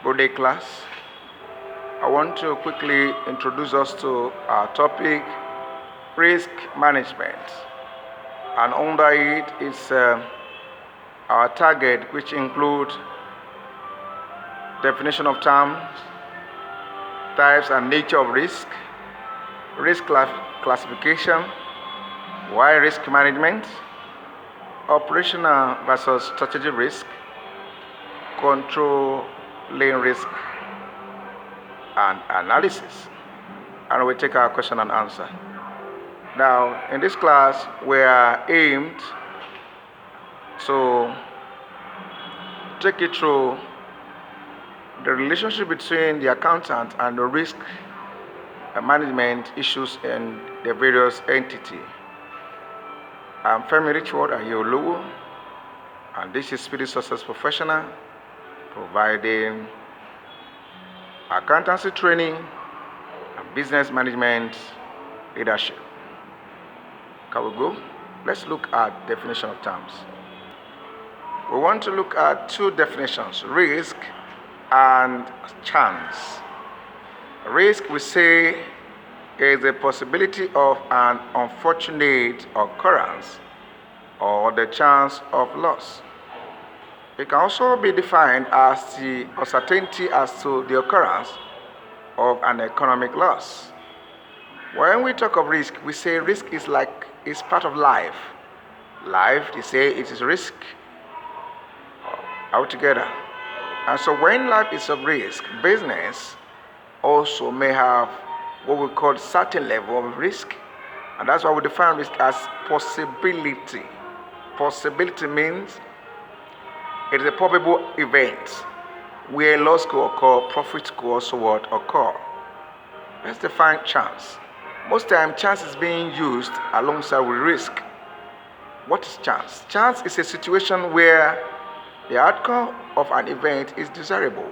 Good day, class. I want to quickly introduce us to our topic, risk management. And under it is our target, which include definition of terms, types and nature of risk classification, why risk management, operational versus strategic risk, controlling risk, and analysis. And we take our question and answer. Now, in this class, we are aimed to take you through the relationship between the accountant and the risk management issues in the various entities. I'm Femi Richworld, Aiyeolowo, and this is Spirit Success Professional, providing accountancy training and business management leadership. Can we go? Let's look at definition of terms. We want to look at two definitions, risk and chance. Risk, we say, is the possibility of an unfortunate occurrence or the chance of loss. It can also be defined as the uncertainty as to the occurrence of an economic loss. When we talk of risk, we say risk is part of life. Life, they say it is risk altogether. And so when life is of risk, business also may have what we call certain level of risk. And that's why we define risk as possibility. Possibility means it is a probable event where loss could occur, profit could also occur. Let's define chance. Most time, chance is being used alongside with risk. What is chance? Chance is a situation where the outcome of an event is desirable.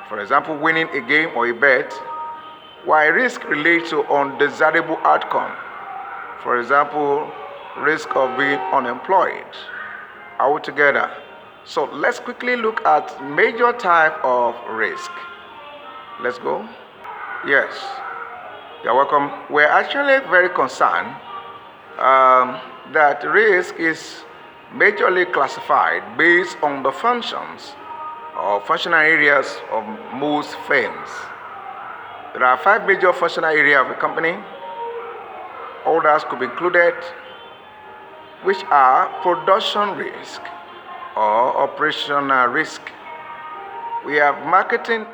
For example, winning a game or a bet, while risk relates to undesirable outcome. For example, risk of being unemployed altogether. So let's quickly look at major type of risk. Let's go. Yes, you're welcome. We're actually very concerned that risk is majorly classified based on the functions or functional areas of most firms. There are 5 major functional areas of a company. Others could be included, which are production risk or operational risk. We have marketing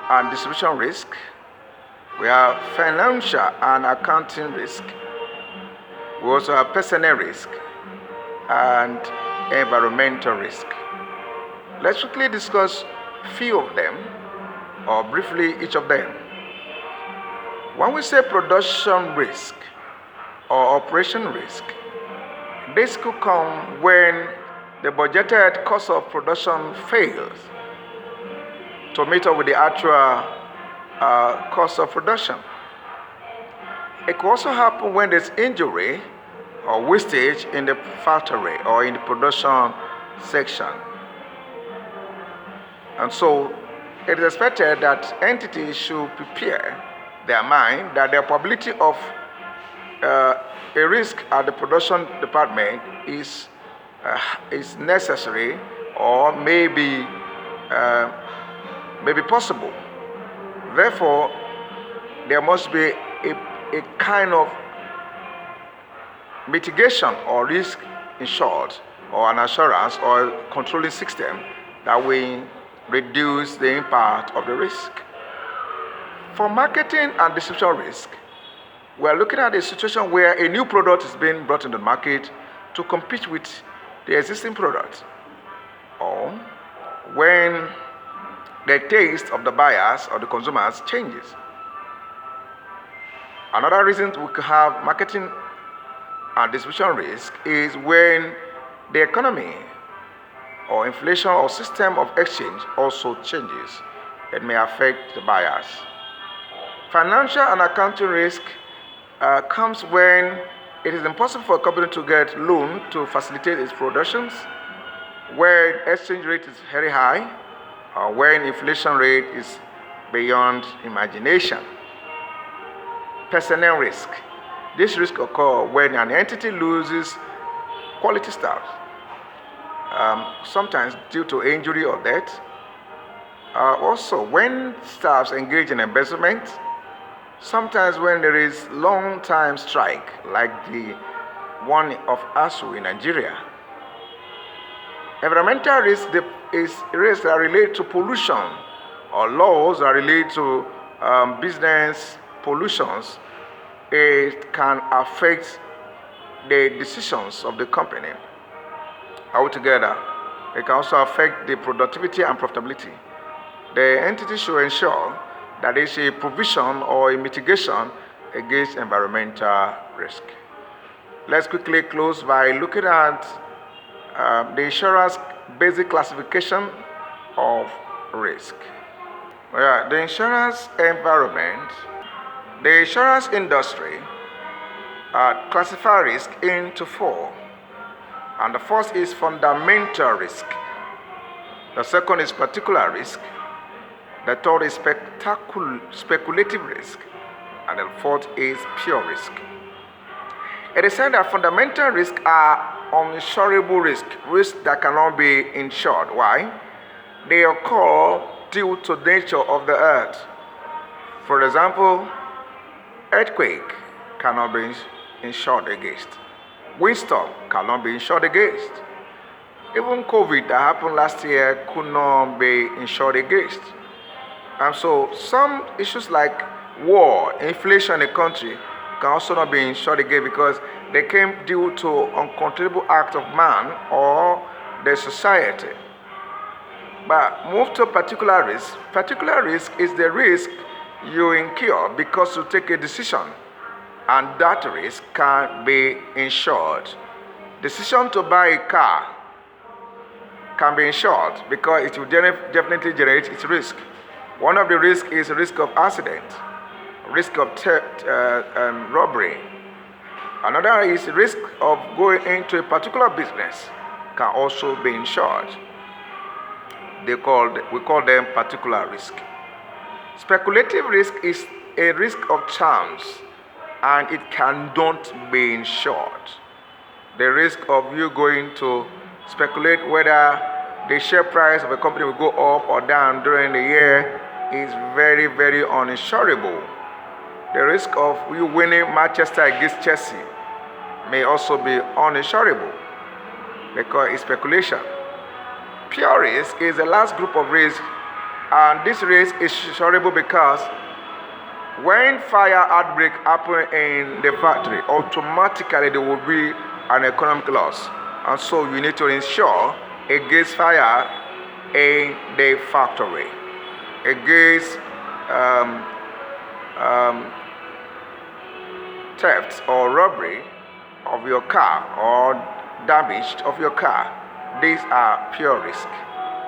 and distribution risk. We have financial and accounting risk. We also have personnel risk and environmental risk. Let's quickly discuss few of them, or briefly each of them. When we say production risk or operation risk, this could come when the budgeted cost of production fails to meet up with the actual cost of production. It could also happen when there's injury or wastage in the factory or in the production section. And so it is expected that entities should prepare their mind that the probability of a risk at the production department is necessary or may be possible. Therefore, there must be a kind of mitigation or risk insured or an assurance or controlling system that will reduce the impact of the risk. For marketing and distribution risk, we are looking at a situation where a new product is being brought in the market to compete with the existing product, or when the taste of the buyers or the consumers changes. Another reason we could have marketing and distribution risk is when the economy or inflation or system of exchange also changes. It may affect the buyers. Financial and accounting risk comes when it is impossible for a company to get loan to facilitate its productions, where exchange rate is very high, when inflation rate is beyond imagination. Personnel risk. This risk occurs when an entity loses quality staff, sometimes due to injury or death. Also, when staffs engage in embezzlement, sometimes when there is long-time strike, like the one of ASU in Nigeria. Environmental risk is risks that relate to pollution, or laws that relate to business pollutions. It can affect the decisions of the company altogether. It can also affect the productivity and profitability. The entity should ensure that there is a provision or a mitigation against environmental risk. Let's quickly close by looking at the insurance basic classification of risk. The insurance environment, the insurance industry classify risk into four. And the first is fundamental risk. The second is particular risk. The third is speculative risk. And the fourth is pure risk. It is said that fundamental risks are uninsurable risks that cannot be insured. Why? They occur due to the nature of the earth. For example, earthquake cannot be insured against. Windstorm cannot be insured against. Even COVID that happened last year could not be insured against. And so some issues like war, inflation in the country can also not be insured against because they came due to uncontrollable act of man or the society. But move to particular risk. Particular risk is the risk you incur because you take a decision, and that risk can be insured. Decision to buy a car can be insured because it will definitely generate its risk. One of the risks is risk of accident, risk of theft, robbery. Another is risk of going into a particular business can also be insured. We call them particular risk. Speculative risk is a risk of chance, and it cannot be insured. The risk of you going to speculate whether the share price of a company will go up or down during the year is very, very uninsurable. The risk of you winning Manchester against Chelsea may also be uninsurable because it's speculation. Pure risk is the last group of risks, and this risk is insurable because when fire outbreak happen in the factory, automatically there will be an economic loss, and so you need to insure against fire in the factory, against theft or robbery of your car or damage of your car. These are pure risk.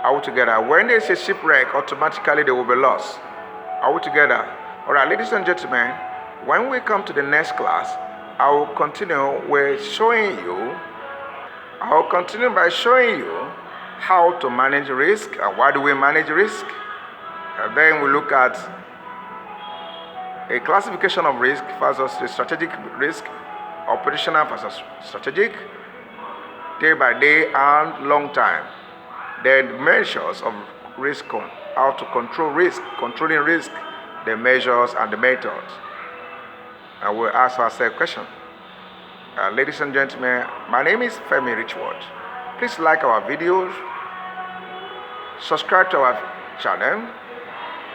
Altogether, when there's a shipwreck, automatically there will be loss. Altogether. All right, ladies and gentlemen, when we come to the next class, I will continue by showing you how to manage risk and why do we manage risk. And then we look at a classification of risk versus the strategic risk, operational versus strategic, day by day and long time. Then measures of risk, how to control risk, controlling risk, the measures and the methods. And we'll ask ourselves a question. Ladies and gentlemen, my name is Femi Richworld. Please like our videos, subscribe to our channel,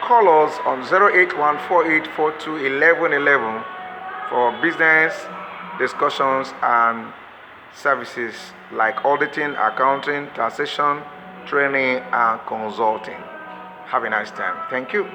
call us on 08148421111 for business discussions and services like auditing, accounting, taxation, training, and consulting. Have a nice time. Thank you.